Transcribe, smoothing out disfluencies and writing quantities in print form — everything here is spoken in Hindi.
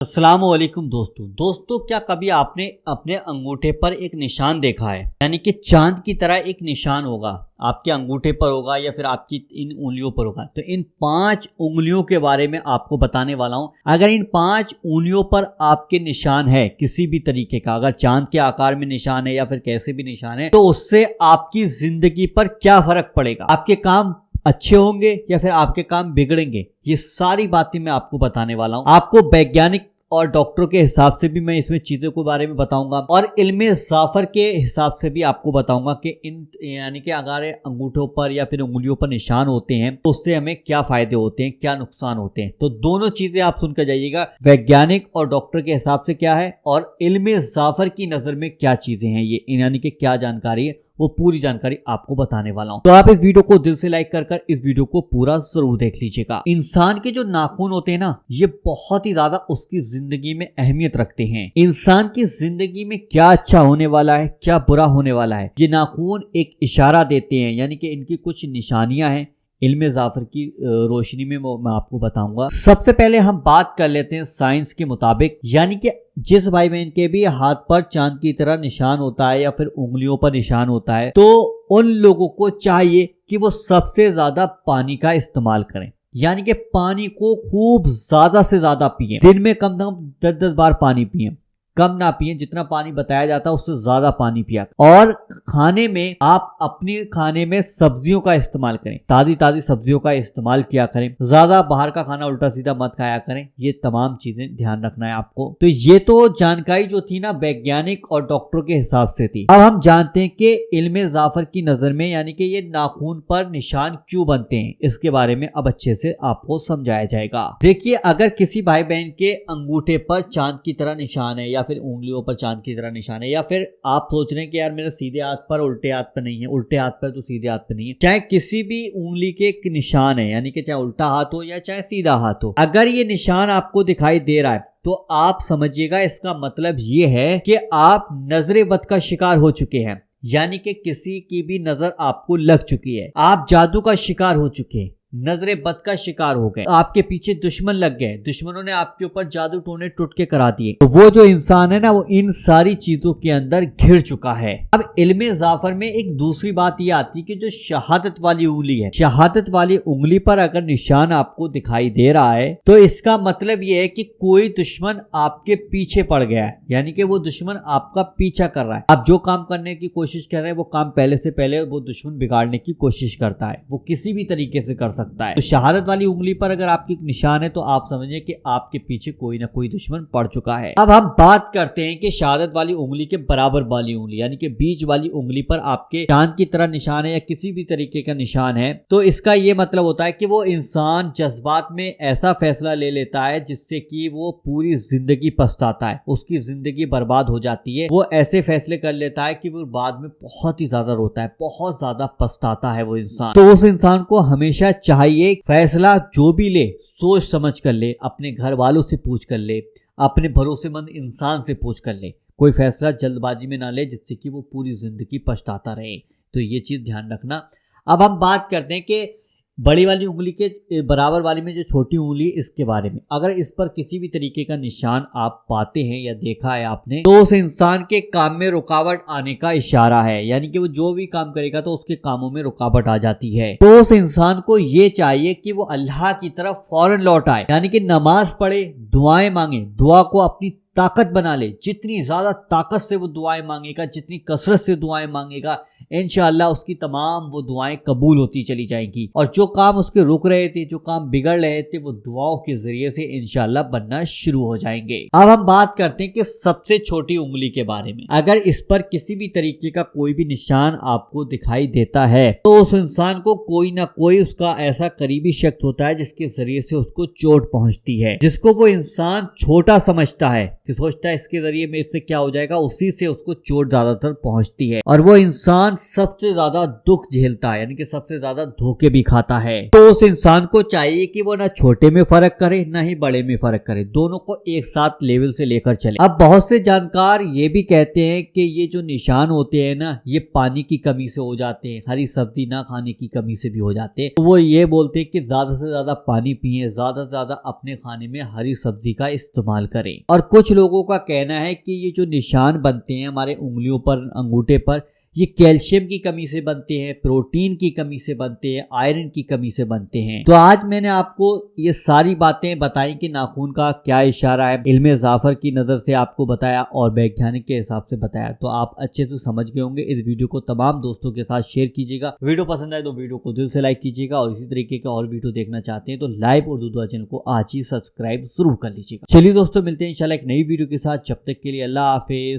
अस्सलाम वालेकुम दोस्तों क्या कभी आपने अपने अंगूठे पर एक निशान देखा है? यानी कि चांद की तरह एक निशान होगा, आपके अंगूठे पर होगा या फिर आपकी इन उंगलियों पर होगा। तो इन 5 उंगलियों के बारे में आपको बताने वाला हूं। अगर इन 5 उंगलियों पर आपके निशान है किसी भी तरीके का, अगर चांद के आकार में निशान है या फिर कैसे भी निशान है, तो उससे आपकी जिंदगी पर क्या फर्क पड़ेगा, आपके काम अच्छे होंगे या फिर आपके काम बिगड़ेंगे, ये सारी बातें मैं आपको बताने वाला हूं। आपको वैज्ञानिक और डॉक्टरों के हिसाब से भी मैं इसमें चीज़ों के बारे में बताऊंगा और इल्मे जाफर के हिसाब से भी आपको बताऊंगा कि इन यानी कि अगर अंगूठों पर या फिर उंगलियों पर निशान होते हैं तो उससे हमें क्या फायदे होते हैं, क्या नुकसान होते हैं। तो दोनों चीज़ें आप सुनकर जाइएगा, वैज्ञानिक और डॉक्टर के हिसाब से क्या है और इल्मे जाफर की नज़र में क्या चीज़ें हैं, ये यानी कि क्या जानकारी है, वो पूरी जानकारी आपको बताने वाला हूं। तो आप इस वीडियो को दिल से लाइक कर इस वीडियो को पूरा जरूर देख लीजिएगा। इंसान के जो नाखून होते हैं ना, ये बहुत ही ज्यादा उसकी जिंदगी में अहमियत रखते हैं। इंसान की जिंदगी में क्या अच्छा होने वाला है, क्या बुरा होने वाला है, ये नाखून एक इशारा देते हैं। यानी कि इनकी कुछ निशानियां हैं, इल्मे जाफर की रोशनी में मैं आपको बताऊंगा। सबसे पहले हम बात कर लेते हैं साइंस के मुताबिक, यानी कि जिस भाई बहन के भी हाथ पर चांद की तरह निशान होता है या फिर उंगलियों पर निशान होता है, तो उन लोगों को चाहिए कि वो सबसे ज्यादा पानी का इस्तेमाल करें। यानी कि पानी को खूब ज्यादा से ज्यादा पिए, दिन में कम से कम 10-10 बार पानी पिए, कम ना पिए, जितना पानी बताया जाता है उससे ज्यादा पानी पिया। और खाने में आप अपने खाने में सब्जियों का इस्तेमाल करें, ताजी ताजी सब्जियों का इस्तेमाल किया करें, ज्यादा बाहर का खाना उल्टा सीधा मत खाया करें। ये तमाम चीजें ध्यान रखना है आपको। तो ये तो जानकारी जो थी ना वैज्ञानिक और डॉक्टरों के हिसाब से थी। अब हम जानते हैं कि इल्मे जाफर की नजर में यानी कि ये नाखून पर निशान क्यों बनते हैं, इसके बारे में अब अच्छे से आपको समझाया जाएगा। देखिए, अगर किसी भाई बहन के अंगूठे पर चांद की तरह निशान है या फिर उंगलियों पर चांद की तरह निशान है, या फिर आप सोच रहे हैं कि यार मेरे सीधे हाथ पर उल्टे हाथ पर नहीं है, उल्टे हाथ पर तो सीधे हाथ पर नहीं है, चाहे किसी भी उंगली के एक निशान है, यानी कि चाहे उल्टा हाथ हो या चाहे सीधा हाथ हो, अगर ये निशान आपको दिखाई दे रहा है तो आप समझिएगा इसका मतलब ये है कि आप नजरे बद का शिकार हो चुके हैं। यानी कि किसी की भी नजर आपको लग चुकी है, आप जादू का शिकार हो चुके हैं, नजरे बद का शिकार हो गए, आपके पीछे दुश्मन लग गए, दुश्मनों ने आपके ऊपर जादू टोने टुटके करा दिए। तो वो जो इंसान है ना, वो इन सारी चीजों के अंदर घिर चुका है। अब इल्मे जाफर में एक दूसरी बात ये आती है कि जो शहादत वाली उंगली है, शहादत वाली उंगली पर अगर निशान आपको दिखाई दे रहा है तो इसका मतलब ये है कि कोई दुश्मन आपके पीछे पड़ गया है। यानी कि वो दुश्मन आपका पीछा कर रहा है, आप जो काम करने की कोशिश कर रहे हैं वो काम पहले से पहले वो दुश्मन बिगाड़ने की कोशिश करता है, वो किसी भी तरीके से कर सकता है। तो शहादत वाली उंगली पर अगर आपकी निशान है तो आप समझिए कि आपके पीछे कोई ना कोई दुश्मन पड़ चुका है। अब हम बात करते हैं कि शहादत वाली उंगली के बराबर वाली उंगली यानी कि बीच वाली उंगली पर आपके चांद की तरह निशान है या किसी भी तरीके का निशान है, तो इसका ये मतलब होता है कि वो इंसान जज्बात में ऐसा फैसला ले लेता है जिससे कि वो पूरी जिंदगी पछताता है, उसकी जिंदगी बर्बाद हो जाती है। वो ऐसे फैसले कर लेता है कि वो बाद में बहुत ही ज्यादा रोता है, बहुत ज्यादा पछताता है वो इंसान। तो उस इंसान को हमेशा चाहिए फैसला जो भी ले सोच समझ कर ले, अपने घर वालों से पूछ कर ले, अपने भरोसेमंद इंसान से पूछ कर ले, कोई फैसला जल्दबाजी में ना ले जिससे कि वो पूरी जिंदगी पछताता रहे। तो ये चीज ध्यान रखना। अब हम बात करते हैं कि बड़ी वाली उंगली के बराबर वाली में जो छोटी उंगली, इसके बारे में अगर इस पर किसी भी तरीके का निशान आप पाते हैं या देखा है आपने, तो उस इंसान के काम में रुकावट आने का इशारा है। यानी कि वो जो भी काम करेगा तो उसके कामों में रुकावट आ जाती है। तो उस इंसान को ये चाहिए कि वो अल्लाह की तरफ फौरन लौट आए, यानी कि नमाज पढ़े, दुआएं मांगे, दुआ को अपनी ताकत बना ले। जितनी ज्यादा ताकत से वो दुआएं मांगेगा, जितनी कसरत से दुआएं मांगेगा, इंशाअल्लाह उसकी तमाम वो दुआएं कबूल होती चली जाएंगी। और जो काम उसके रुक रहे थे, जो काम बिगड़ रहे थे, वो दुआओं के जरिए से इंशाअल्लाह बनना शुरू हो जाएंगे। अब हम बात करते हैं कि सबसे छोटी उंगली के बारे में। अगर इस पर किसी भी तरीके का कोई भी निशान आपको दिखाई देता है तो उस इंसान को कोई ना कोई उसका ऐसा करीबी शख्स होता है जिसके जरिए से उसको चोट पहुंचती है, जिसको वो इंसान छोटा समझता है, कि सोचता है इसके जरिए में इससे क्या हो जाएगा, उसी से उसको चोट ज्यादातर पहुंचती है और वो इंसान सबसे ज्यादा दुख झेलता है, यानी कि सबसे ज्यादा धोखे भी खाता है। तो उस इंसान को चाहिए कि वो ना छोटे में फर्क करे ना ही बड़े में फर्क करे, दोनों को एक साथ लेवल से लेकर चले। अब बहुत से जानकार ये भी कहते हैं कि ये जो निशान होते हैं ना, ये पानी की कमी से हो जाते हैं, हरी सब्जी ना खाने की कमी से भी हो जाते हैं। तो वो ये बोलते हैं कि ज्यादा से ज्यादा पानी पिए, ज्यादा से ज्यादा अपने खाने में हरी सब्जी का इस्तेमाल करें। और कुछ लोगों का कहना है कि ये जो निशान बनते हैं हमारे उंगलियों पर, अंगूठे पर, ये कैल्शियम की कमी से बनते हैं, प्रोटीन की कमी से बनते हैं, आयरन की कमी से बनते हैं। तो आज मैंने आपको ये सारी बातें बताई कि नाखून का क्या इशारा है, इल्मे जाफर की नज़र से आपको बताया और वैज्ञानिक के हिसाब से बताया। तो आप अच्छे से समझ गए होंगे। इस वीडियो को तमाम दोस्तों के साथ शेयर कीजिएगा। वीडियो पसंद आए तो वीडियो को दिल से लाइक कीजिएगा और इसी तरीके के और वीडियो देखना चाहते हैं तो लाइव उर्दू दुआ चैनल को आज ही सब्सक्राइब जरूर कर लीजिएगा। चलिए दोस्तों, मिलते हैं इंशाल्लाह एक नई वीडियो के साथ। जब तक के लिए अल्लाह हाफिज।